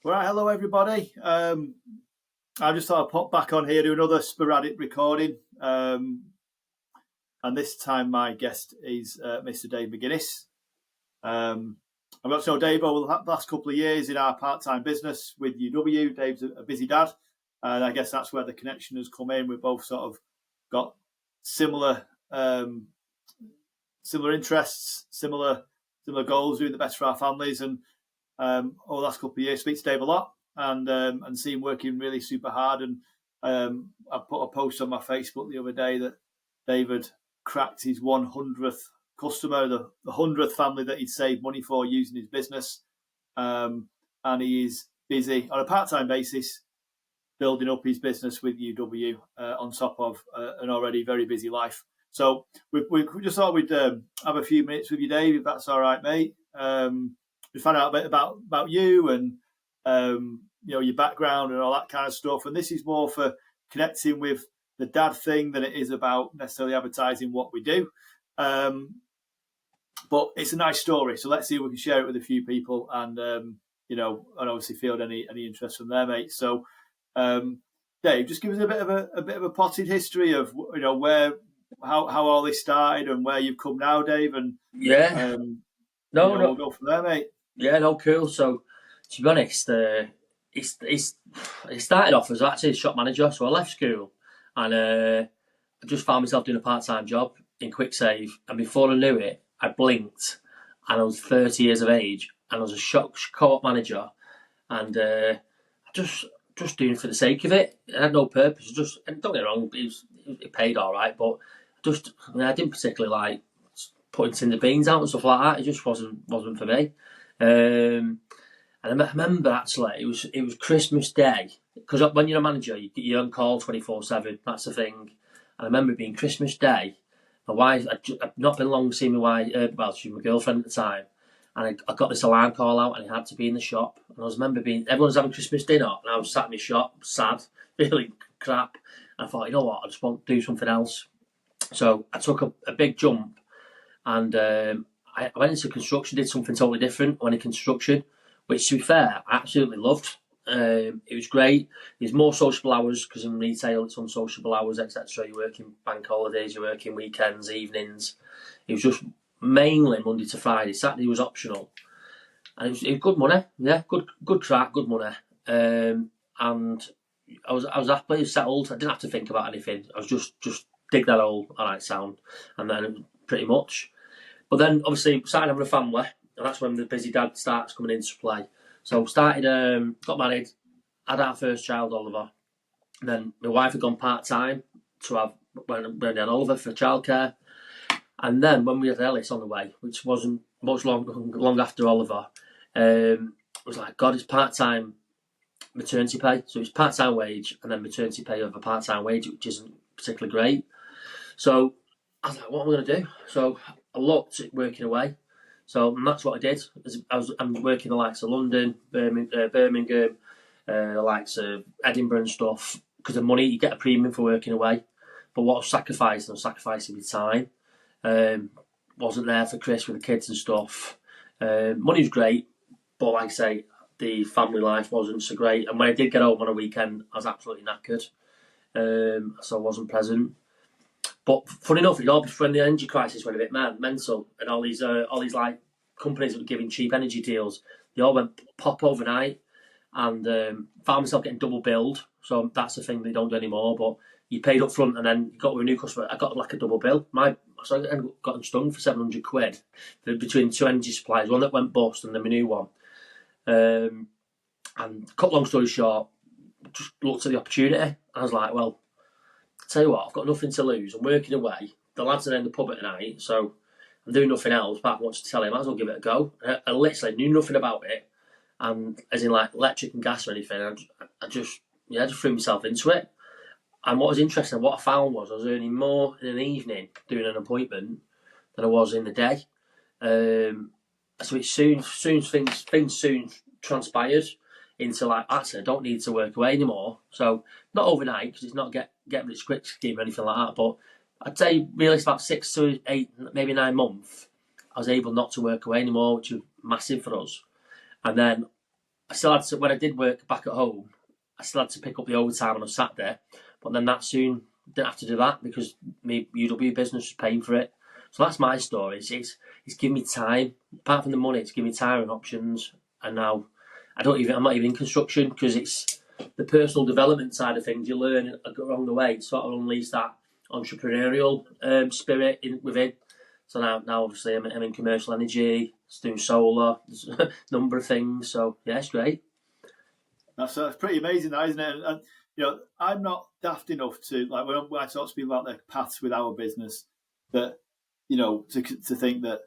Right, hello everybody. I just thought I'd pop back on here, do another sporadic recording. And this time my guest is Mr. Dave McGuiness. I've got to know Dave over the last couple of years in our part-time business with UW. Dave's a busy dad, and I guess that's where the connection has come in. We've both sort of got similar interests, similar goals, doing the best for our families, and over the last couple of years, speak to Dave a lot and see him working really super hard. And I put a post on my Facebook the other day that David cracked his 100th customer, the 100th family that he'd saved money for using his business. And he is busy on a part-time basis building up his business with UW on top of an already very busy life. So we just thought we'd have a few minutes with you, Dave, if that's all right, mate. We found out a bit about you and your background and all that kind of stuff. And this is more for connecting with the dad thing than it is about necessarily advertising what we do. But it's a nice story, so let's see if we can share it with a few people and and obviously field any interest from there, mate. So Dave, just give us a bit of a potted history of how all this started and where you've come now, Dave. And we'll go from there, mate. Yeah, no, cool. So, to be honest, it started off as actually a shop manager. So I left school and I just found myself doing a part-time job in Quick Save. And before I knew it, I blinked and I was 30 years of age and I was a shop co-op manager. And just doing it for the sake of it. I had no purpose. And don't get me wrong, it paid all right, but I didn't particularly like putting tinder beans out and stuff like that. It just wasn't for me. And I remember actually it was Christmas Day, because when you're a manager you're on call 24/7. That's the thing. And I remember it being Christmas Day. My wife, I'd not been long seeing my wife. She was my girlfriend at the time, and I got this alarm call out, and I had to be in the shop. And I remember everyone's having Christmas dinner, and I was sat in my shop, sad, really crap. And I thought, you know what, I just want to do something else. So I took a big jump, and I went into construction, did something totally different. I went in construction, which, to be fair, I absolutely loved. It was great. There's more sociable hours, because in retail it's unsociable hours, etc. You're working bank holidays, you're working weekends, evenings. It was just mainly Monday to Friday. Saturday was optional. And it was good money. Yeah, good crack, good money. And I was happy, settled. I didn't have to think about anything. I was just dig that hole, all right, sound. And then pretty much. But then, obviously, started having a family, and that's when the busy dad starts coming into play. So, started, got married, had our first child, Oliver. Then my wife had gone part-time when we had Oliver for childcare. And then when we had Ellis on the way, which wasn't much long after Oliver, it was like, God, it's part-time maternity pay. So it's part-time wage and then maternity pay of a part-time wage, which isn't particularly great. So I was like, what am I going to do? So I looked at working away. So that's what I did. I'm working the likes of London, Birmingham, the likes of Edinburgh and stuff. Because the money, you get a premium for working away. But what I was sacrificing my time. Wasn't there for Chris with the kids and stuff. Money was great, but like I say, the family life wasn't so great. And when I did get home on a weekend, I was absolutely knackered. So I wasn't present. But funny enough, when the energy crisis went a bit mental, and all these like companies that were giving cheap energy deals, they all went pop overnight, and found myself getting double billed. So that's the thing they don't do anymore. But you paid up front, and then you got with a new customer. I got like a double bill. So I got stung for £700 between two energy suppliers, one that went bust and then my new one. And cut long story short, just looked at the opportunity. I was like, well, tell you what, I've got nothing to lose. I'm working away. The lads are in the pub at night, so I'm doing nothing else. But I watched the telly, I might as well give it a go. I literally knew nothing about it, and as in like electric and gas or anything. I just threw myself into it. And what was interesting, what I found was I was earning more in an evening doing an appointment than I was in the day. So it things soon transpired into like, actually, I don't need to work away anymore. So not overnight, because it's not get rich quick scheme or anything like that. But I'd say really it's about 6 to 8, maybe 9 months, I was able not to work away anymore, which was massive for us. And then I still had to, when I did work back at home, I still had to pick up the overtime on a Saturday, but then that soon didn't have to do that because my UW business was paying for it. So that's my story. It's giving me time. Apart from the money, it's giving me time and options. And now I'm not even in construction because it's the personal development side of things. You learn along the way. It sort of unleash that entrepreneurial spirit within. So now obviously I'm in commercial energy, doing solar, there's a number of things. So yeah, it's great. That's pretty amazing, that, isn't it? And I'm not daft enough to, like, when I talk to people about their paths with our business, that to think that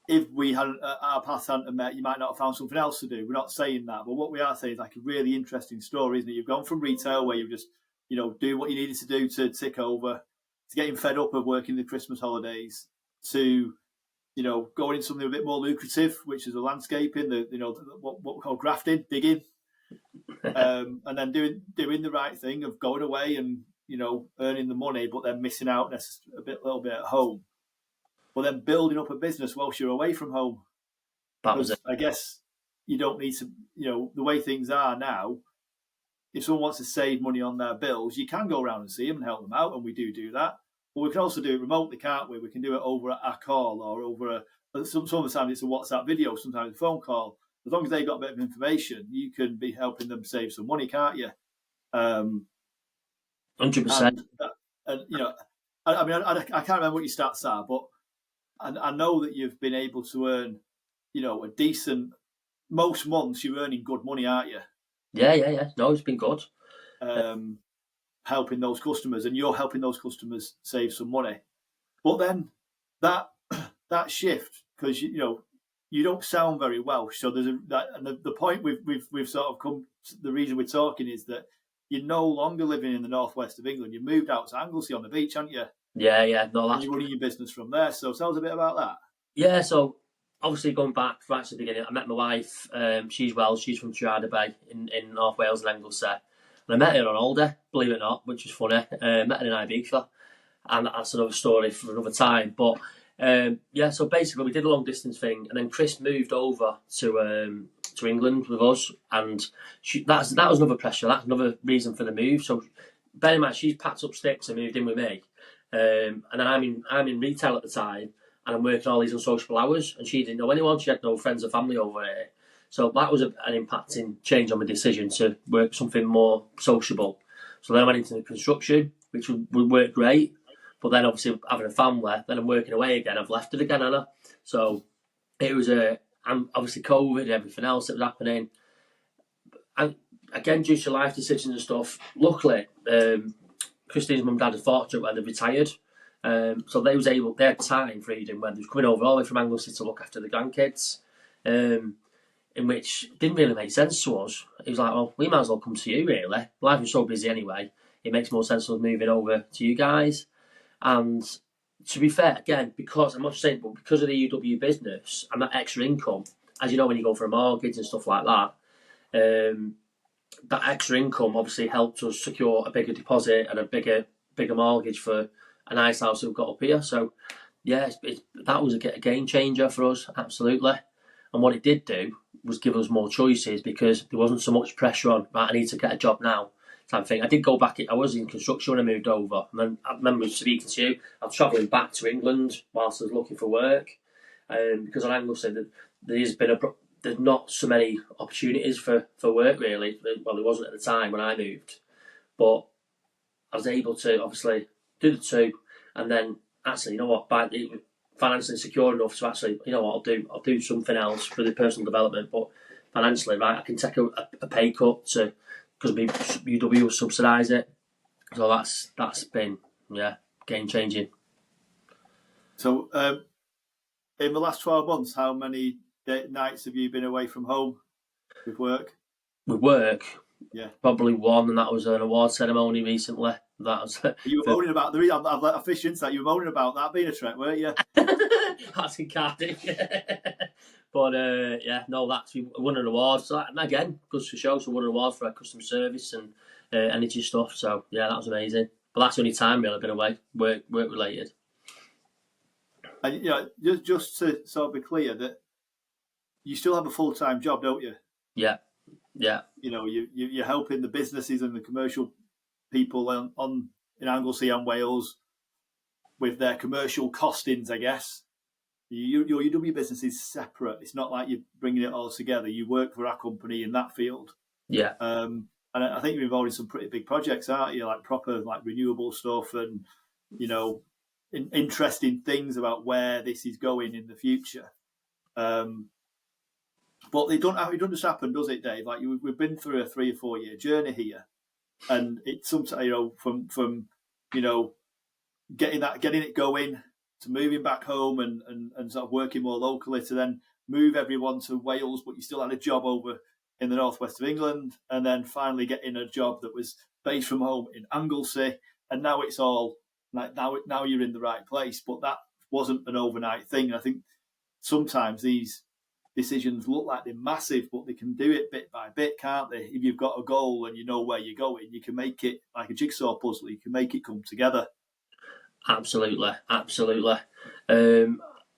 if we hadn't our paths hadn't met, you might not have found something else to do. We're not saying that, but what we are saying is like a really interesting story, isn't it? You've gone from retail where you've just do what you needed to do to tick over, to getting fed up of working the Christmas holidays, to going into something a bit more lucrative, which is the landscaping, what we call grafting, digging, and then doing the right thing of going away and earning the money, but then missing out a little bit at home. But then building up a business whilst you're away from home. That was it. I guess you don't need to, the way things are now, if someone wants to save money on their bills, you can go around and see them and help them out, and we do that. But we can also do it remotely, can't we? We can do it over a call or over sometimes it's a WhatsApp video, sometimes a phone call. As long as they've got a bit of information, you can be helping them save some money, can't you? 100%. I can't remember what your stats are, but I know that you've been able to earn, a decent. Most months you're earning good money, aren't you? Yeah. No, it's been good. Helping those customers, and you're helping those customers save some money. But then that shift, because you don't sound very Welsh, so there's and the point we've sort of come. The reason we're talking is that you're no longer living in the northwest of England. You moved out to Anglesey on the beach, haven't you? Yeah. No, and you're running your business from there. So tell us a bit about that. Yeah, so obviously going back right to the beginning, I met my wife. She's Welsh. She's from Treada Bay in North Wales and Anglesey. And I met her on holiday, believe it or not, which was funny. Met her in Ibiza, and that's another story for another time. But so basically we did a long distance thing, and then Chris moved over to England with us, and that was another pressure. That's another reason for the move. So bear in mind, she's packed up sticks and moved in with me, and then I'm in retail at the time, and I'm working all these unsociable hours, and she didn't know anyone. She had no friends or family over here. So that was an impacting change on my decision to work something more sociable. So then I went into the construction, which would work great. But then obviously having a family, then I'm working away again. I've left it again, Anna. So it was obviously COVID and everything else that was happening. And again, due to life decisions and stuff, luckily, Christine's mum and dad are fortunate where they retired. So they had time freedom when they was coming over all the way from Anglesey to look after the grandkids. In which didn't really make sense to us. It was like, well, we might as well come to you, really. Life was so busy anyway. It makes more sense of moving over to you guys. And to be fair, again, because I'm not saying, but because of the UW business and that extra income, as you know, when you go for a mortgage and stuff like that, that extra income obviously helped us secure a bigger deposit and a bigger mortgage for a nice house that we've got up here. So, yeah, that was a game changer for us, absolutely. And what it did do was give us more choices because there wasn't so much pressure on, right, I need to get a job now type thing. I did go back, I was in construction when I moved over. And then I remember speaking to you, I was travelling back to England whilst I was looking for work. Because on Anglesey, there's not so many opportunities for work, really. Well, there wasn't at the time when I moved. But I was able to, obviously, do the two. And then, actually, you know what, financially secure enough to actually, you know what, I'll do something else for the personal development, but financially, right, I can take a pay cut because UW will subsidise it. So that's been, game changing. So in the last 12 months, how many nights have you been away from home with work? With work? Yeah. Probably one, and that was an award ceremony recently. That was. You were moaning about I've let a fish into that. You were moaning about that being a trek, weren't you? That's in Cardiff. But we won an award. So again, goes to show. So we won an award for our customer service and energy stuff. So yeah, that was amazing. But that's the only time really I've been away, work related. And just to sort of be clear that you still have a full-time job, don't you? Yeah. You're helping the businesses and the commercial people in Anglesey and Wales with their commercial costings, I guess. Your UW business is separate. It's not like you're bringing it all together. You work for our company in that field. Yeah. And I think you're involved in some pretty big projects, aren't you? Like proper renewable stuff and, interesting things about where this is going in the future. But it doesn't just happen, does it, Dave? Like we've been through a 3 or 4 year journey here, and it's sometimes from getting it going to moving back home and sort of working more locally to then move everyone to Wales, but you still had a job over in the northwest of England, and then finally getting a job that was based from home in Anglesey, and now it's all like now you're in the right place. But that wasn't an overnight thing. And I think sometimes these decisions look like they're massive, but they can do it bit by bit, can't they? If you've got a goal and you know where you're going, you can make it like a jigsaw puzzle. You can make it come together. Absolutely.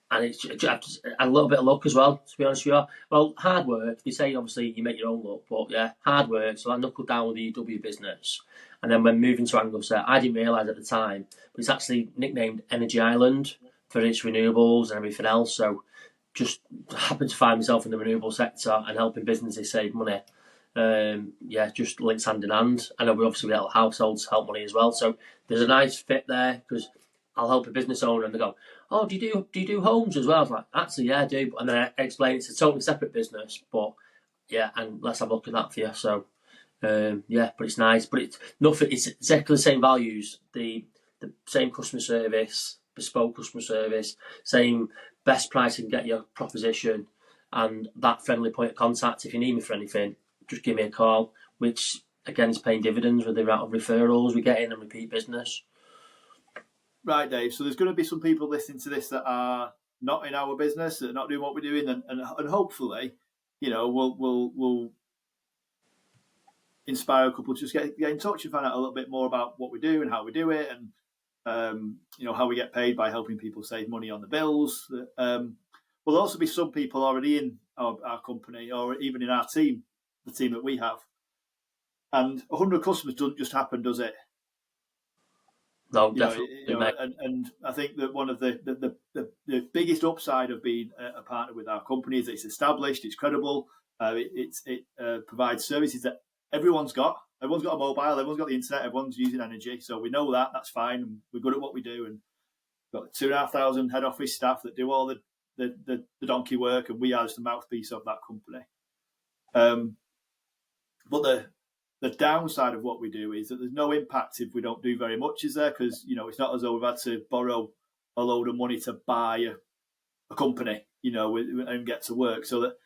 And it's a little bit of luck as well, to be honest with you. Well, hard work. They say obviously you make your own luck, but yeah, hard work. So I knuckled down with the UW business, and then when moving to Anglesey, I didn't realise at the time, but it's actually nicknamed Energy Island for its renewables and everything else. So just happened to find myself in the renewable sector and helping businesses save money. Just links hand in hand. I know we obviously help households help money as well. So there's a nice fit there because I'll help a business owner and they go, "Oh, do you do homes as well?" I was like, "Actually, yeah, I do." And then I explain it's a totally separate business, but yeah, and let's have a look at that for you. So but it's nice. But it's nothing. It's exactly the same values. The same customer service, bespoke customer service, same best price and get your proposition, and that friendly point of contact. If you need me for anything, just give me a call. Which again is paying dividends with the amount of referrals we get in and repeat business. Right, Dave. So there's going to be some people listening to this that are not in our business, that are not doing what we're doing, and hopefully, we'll inspire a couple to just get in touch and find out a little bit more about what we do and how we do it, and how we get paid by helping people save money on the bills. There'll also be some people already in our company or even in our team, the team that we have. And 100 customers doesn't just happen, does it? No, definitely. And I think that one of the biggest upside of being a partner with our company is that it's established, it's credible, it provides services that everyone's got. Everyone's got a mobile, everyone's got the internet, everyone's using energy. So we know that's fine. And we're good at what we do. And we've got 2,500 head office staff that do all the donkey work, and we are just the mouthpiece of that company. But the downside of what we do is that there's no impact if we don't do very much, is there? Because, it's not as though we've had to borrow a load of money to buy a company, and get to work. So that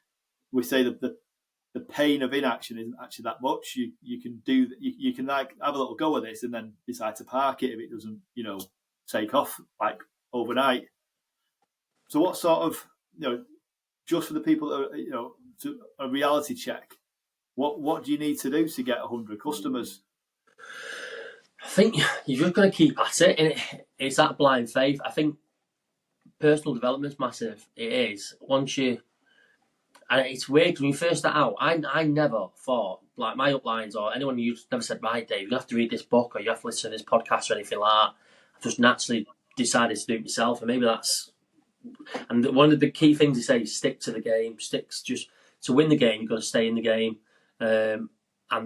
we say that the pain of inaction isn't actually that much. You can do you can like have a little go at this and then decide to park it if it doesn't take off like overnight. So what sort of just for the people that to a reality check, what do you need to do to get 100 customers? I think you've just got to keep at it, and it's that blind faith. I think personal development's massive. It is. And it's weird because when you first start out, I never thought, like my uplines or anyone who never said, "Right, Dave, you have to read this book or you have to listen to this podcast or anything like that." I just naturally decided to do it myself, and maybe that's. And one of the key things they say is stick to the game. Just to win the game, you've got to stay in the game, and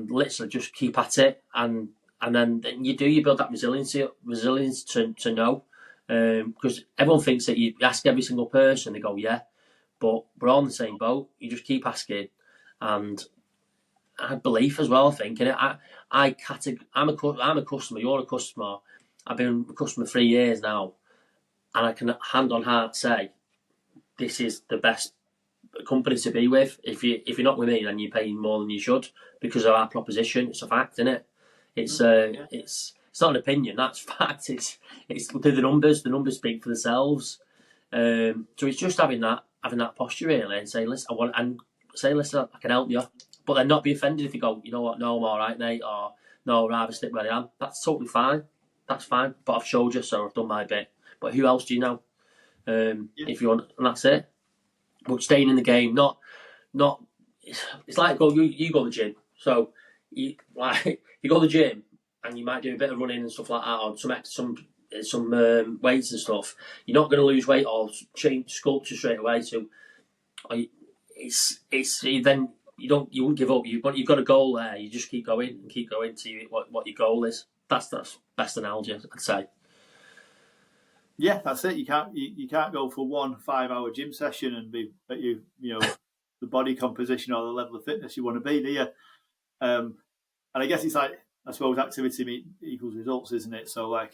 literally just keep at it, and then you build that resilience to know, because everyone thinks that you ask every single person, they go, "Yeah." But we're all in the same boat. You just keep asking, and I have belief as well. I think in it. I'm a customer. You're a customer. I've been a customer 3 years now, and I can hand on heart say, this is the best company to be with. If you're not with me, then you're paying more than you should because of our proposition. It's a fact, isn't it? It's not an opinion. That's fact. It's the numbers. The numbers speak for themselves. So it's just having that posture really, and say, listen, I can help you, but then not be offended if you go, "You know what? No, I'm all right, mate," or "No, I'd rather stick where I am." That's totally fine. That's fine. But I've showed you, so I've done my bit. But who else do you know? If you want, and that's it. But staying in the game, not it's like you go to the gym. So you go to the gym and you might do a bit of running and stuff like that, or some weights and stuff. You're not going to lose weight or change sculpture straight away. So it's then you wouldn't give up. You've got a goal there. You just keep going and keep going to what your goal is. That's best analogy I'd say. Yeah, that's it. You can't go for 1 5-hour gym session and be at the body composition or the level of fitness you want to be, do you? And I guess it's like, I suppose activity equals results, isn't it? So like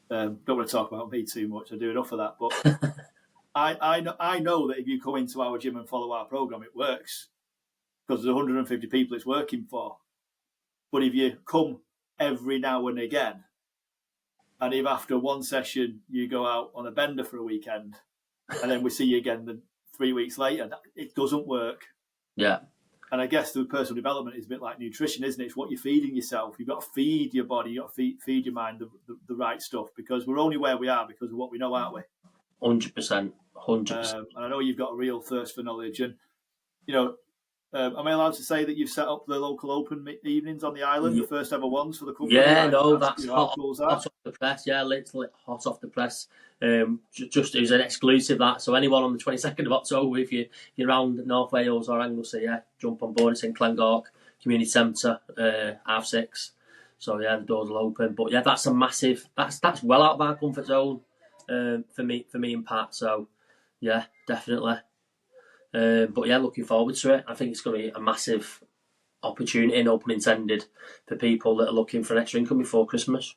don't want to talk about me too much. I do enough of that, but I know that if you come into our gym and follow our program, it works because there's 150 people it's working for. But if you come every now and again, and if after one session you go out on a bender for a weekend, and then we see you again 3 weeks later, it doesn't work. Yeah. And I guess the personal development is a bit like nutrition, isn't it? It's what you're feeding yourself. You've got to feed your body, you've got to feed your mind the right stuff, because we're only where we are because of what we know, aren't we? 100%. And I know you've got a real thirst for knowledge. And, am I allowed to say that you've set up the local open evenings on the island, the first ever ones for the company? Yeah, that's hot off the press. Yeah, literally hot off the press. Just it was an exclusive that. So anyone on the 22nd of October, if you're around North Wales or Anglesey, jump on board. It's in Glengork Community Centre, 6:30. So yeah, the doors will open. But yeah, that's a massive. That's well out of our comfort zone for me and Pat. So yeah, definitely. But yeah, looking forward to it. I think it's going to be a massive opportunity, no pun intended, for people that are looking for an extra income before Christmas.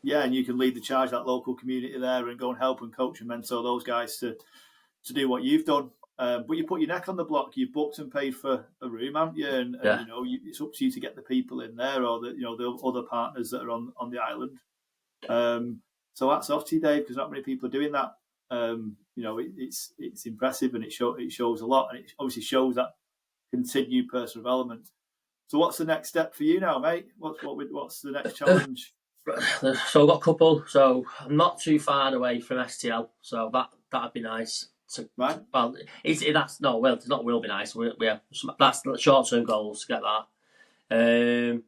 Yeah, and you can lead the charge, that local community there, and go and help and coach and mentor those guys to do what you've done. But you put your neck on the block. You've booked and paid for a room, haven't you? And it's up to you to get the people in there, or the other partners that are on the island. So that's off to you, Dave, because not many people are doing that. It's impressive, and it shows a lot, and it obviously shows that continued personal development. So what's the next step for you now, mate? What's the next challenge? So I've got a couple. So I'm not too far away from STL, so that'd be nice. Right. Well, it's not will be nice. That's the short-term goals to get that.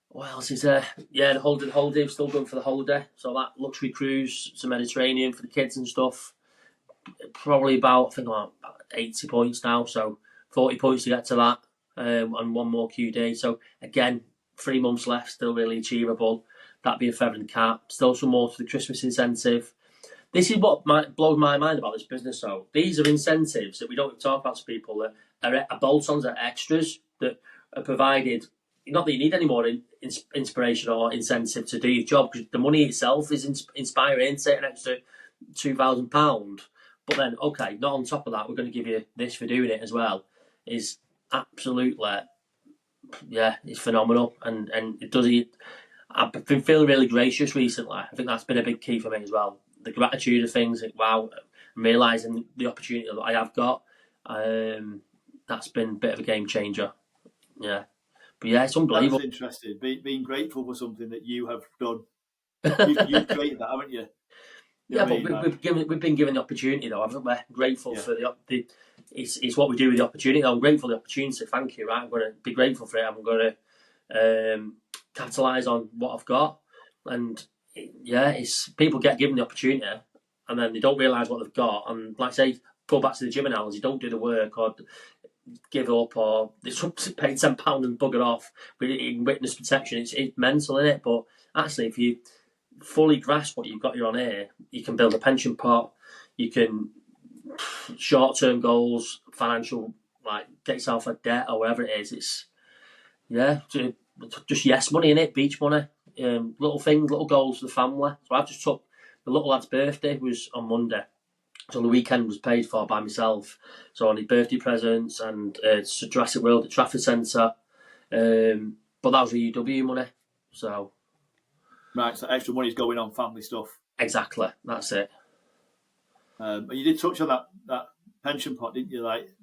What else is there? Yeah, the holiday. I'm still going for the holiday. So that luxury cruise to Mediterranean for the kids and stuff. Probably about 80 points now. So 40 points to get to that, and one more QD. So again, 3 months left, still really achievable. That'd be a feather in the cap. Still some more to the Christmas incentive. This is what blows my mind about this business, though. These are incentives that we don't talk about to people, that are bolt-ons, are extras that are provided. Not that you need any more inspiration or incentive to do your job, because the money itself is inspiring, say an extra £2,000. But then, okay, not on top of that, we're going to give you this for doing it as well. Is absolutely, it's phenomenal, and it does. I've been feeling really gracious recently. I think that's been a big key for me as well. The gratitude of things, wow, realising the opportunity that I have got. That's been a bit of a game changer. Yeah. But yeah, it's unbelievable. That's interesting. Being grateful for something that you have done. You've created that, haven't you? We've been given the opportunity, though, haven't we? Grateful for it's what we do with the opportunity. I'm grateful for the opportunity. Thank you. Right, I'm going to be grateful for it. I'm going to capitalise on what I've got, and it's people get given the opportunity, and then they don't realise what they've got, and like I say, go back to the gym analogy, don't do the work or give up, or they pay £10 and bugger off in witness protection. It's mental, isn't it? But actually, if you fully grasp what you've got on here, you can build a pension pot, you can short-term goals, financial, like get yourself a debt or whatever it is. It's just yes money in it, beach money, little things, little goals for the family. So I've just took the little lad's birthday was on Monday, so the weekend was paid for by myself. So I need birthday presents and Jurassic World at Trafford Centre, but that was UW money. So right, so extra money's going on family stuff. Exactly, that's it. But you did touch on that pension pot, didn't you? Like,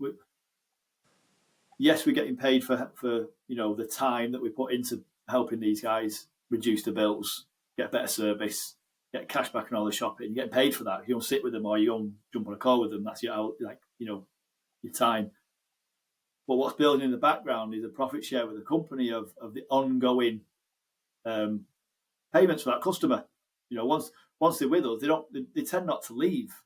yes, we're getting paid for the time that we put into helping these guys reduce the bills, get better service, get cash back on all the shopping, you're getting paid for that. If you don't sit with them or you don't jump on a call with them, that's your your time. But what's building in the background is a profit share with the company of the ongoing payments for that customer. Once they're with us, they tend not to leave.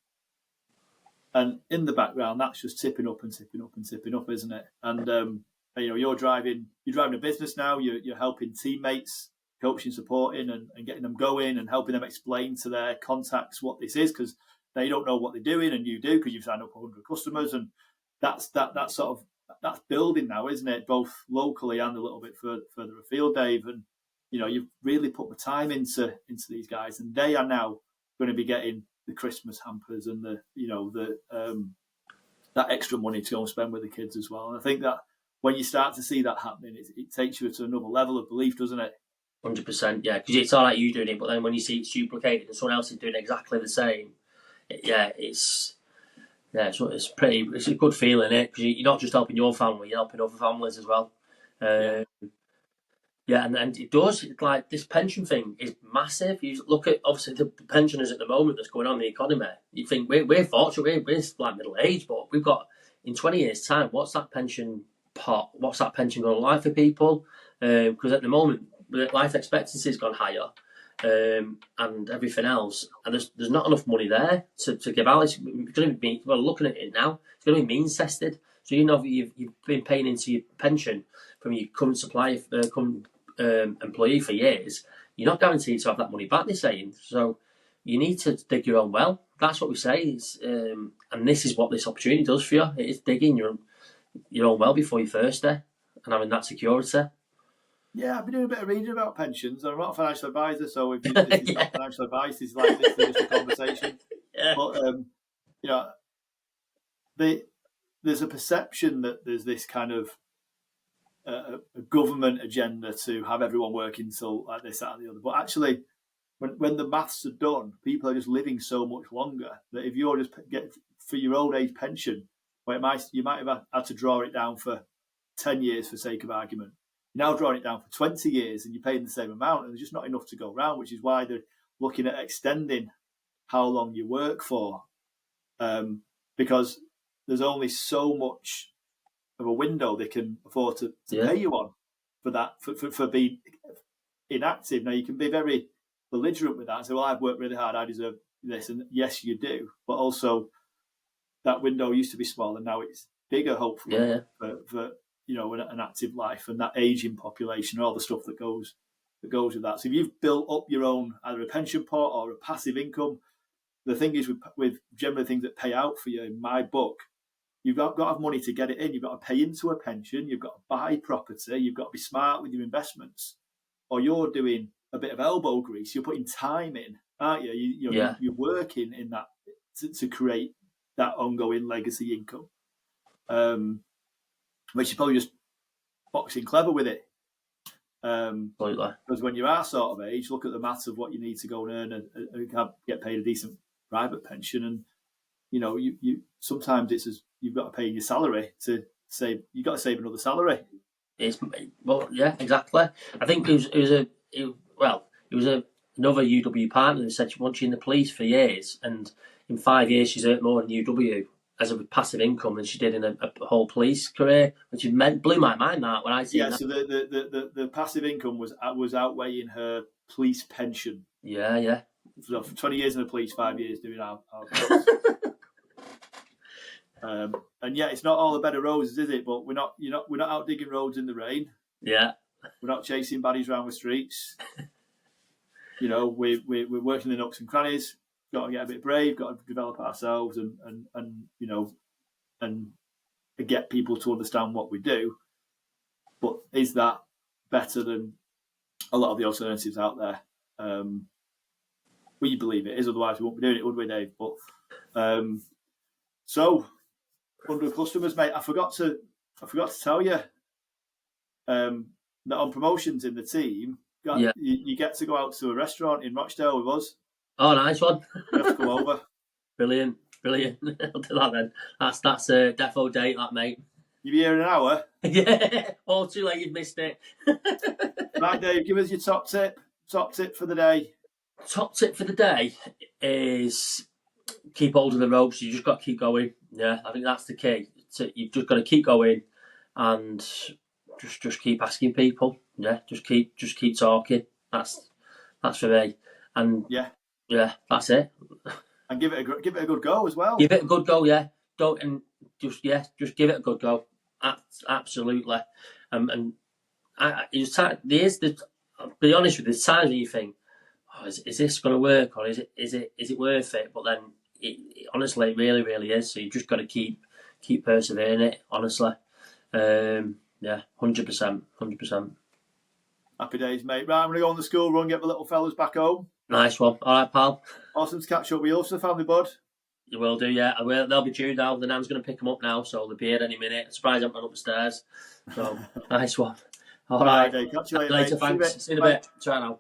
And in the background, that's just tipping up and tipping up and tipping up, isn't it? And you're driving a business now. You're helping teammates, coaching, supporting, and getting them going, and helping them explain to their contacts what this is, because they don't know what they're doing, and you do, because you've signed up 100 customers, and that's building now, isn't it? Both locally and a little bit further afield, Dave. And you've really put the time into these guys, and they are now going to be getting the Christmas hampers and that extra money to go and spend with the kids as well. And I think that when you start to see that happening, it takes you to another level of belief, doesn't it? 100%, yeah. Because it's all right you doing it, but then when you see it's duplicated and someone else is doing exactly the same, it's a good feeling, it, because you're not just helping your family, you're helping other families as well. And it does, like, this pension thing is massive. You look at, obviously, the pensioners at the moment that's going on in the economy. You think, we're fortunate, we're like middle age, but we've got, in 20 years' time, what's that pension pot? What's that pension going to like for people? Because at the moment, life expectancy has gone higher, and everything else, and there's not enough money there to give out. It's going to be, well, looking at it now, it's going to be means tested. So you've been paying into your pension from your current supplier, employee for years. You're not guaranteed to have that money back, they're saying. So you need to dig your own well. That's what we say. And this is what this opportunity does for you. It is digging your own well before your first day and having that security. Yeah, I've been doing a bit of reading about pensions. I'm not a financial advisor, so if this is not financial advice, it's like this is just a conversation. Yeah. But there's a perception that there's this kind of a government agenda to have everyone working till like this, that, and the other. But actually, when the maths are done, people are just living so much longer that if you're just get for your old age pension, well, you might have had to draw it down for 10 years for sake of argument. You're now drawing it down for 20 years and you're paying the same amount, and there's just not enough to go around, which is why they're looking at extending how long you work for, because there's only so much of a window they can afford to pay you on for that, for being inactive. Now, you can be very belligerent with that and say, well, I've worked really hard, I deserve this. And yes, you do. But also, that window used to be small and now it's bigger, hopefully, for an active life and that aging population and all the stuff that goes with that. So if you've built up your own, either a pension pot or a passive income, the thing is with generally things that pay out for you, in my book, you've got to have money to get it in. You've got to pay into a pension. You've got to buy property. You've got to be smart with your investments, or you're doing a bit of elbow grease. You're putting time in, aren't you? You're working in that to create that ongoing legacy income, which is probably just boxing clever with it. Because when you are sort of age, look at the maths of what you need to go and earn and get paid a decent private pension, and you sometimes you've got to pay your salary to save. You've got to save another salary. Exactly. I think it was another UW partner that said she wants you in the police for years, and in 5 years she's earned more in UW as a passive income than she did in a whole police career, which blew my mind. That when I see that. So the passive income was outweighing her police pension. Yeah. So for 20 years in the police, 5 years doing our and it's not all a bed of roses, is it? But we're not out digging roads in the rain. Yeah. We're not chasing baddies around the streets. We're working the nooks and crannies. Got to get a bit brave. Got to develop ourselves and get people to understand what we do. But is that better than a lot of the alternatives out there? We believe it is. Otherwise, we won't be doing it, would we, Dave? But so 100 customers, mate. I forgot to tell you that on promotions in the team, you get to go out to a restaurant in Rochdale with us. Oh, nice one. You have to come over. Brilliant. I'll do that then. That's a defo date, that, mate. You'll be here in an hour. Yeah. All too late, you've missed it. Right, Dave, give us your top tip for the day. Top tip for the day is keep hold of the ropes. You just got to keep going. Yeah, I think that's the key. You've just got to keep going and just keep asking people. Yeah, just keep talking. That's for me. And Yeah, that's it. and give it a good go as well. Give it a good go. Yeah, don't and just give it a good go. Absolutely. And I'll be honest with you, there's times when you think, oh, is this going to work, or is it worth it? But then, honestly, it really, really is. So you've just got to keep persevering it. Honestly, 100%. Happy days, mate. Right, I'm going to go on the school run, get the little fellas back home. Nice one. All right, pal. Awesome to catch up with you. Also, family, bud. You will do, yeah. They'll be due now. The nan's going to pick them up now, so they'll be here any minute. Surprised I haven't run up the stairs. So, nice one. All right. Dave. Catch you later, Thanks. mate. See you in a bit. Try now.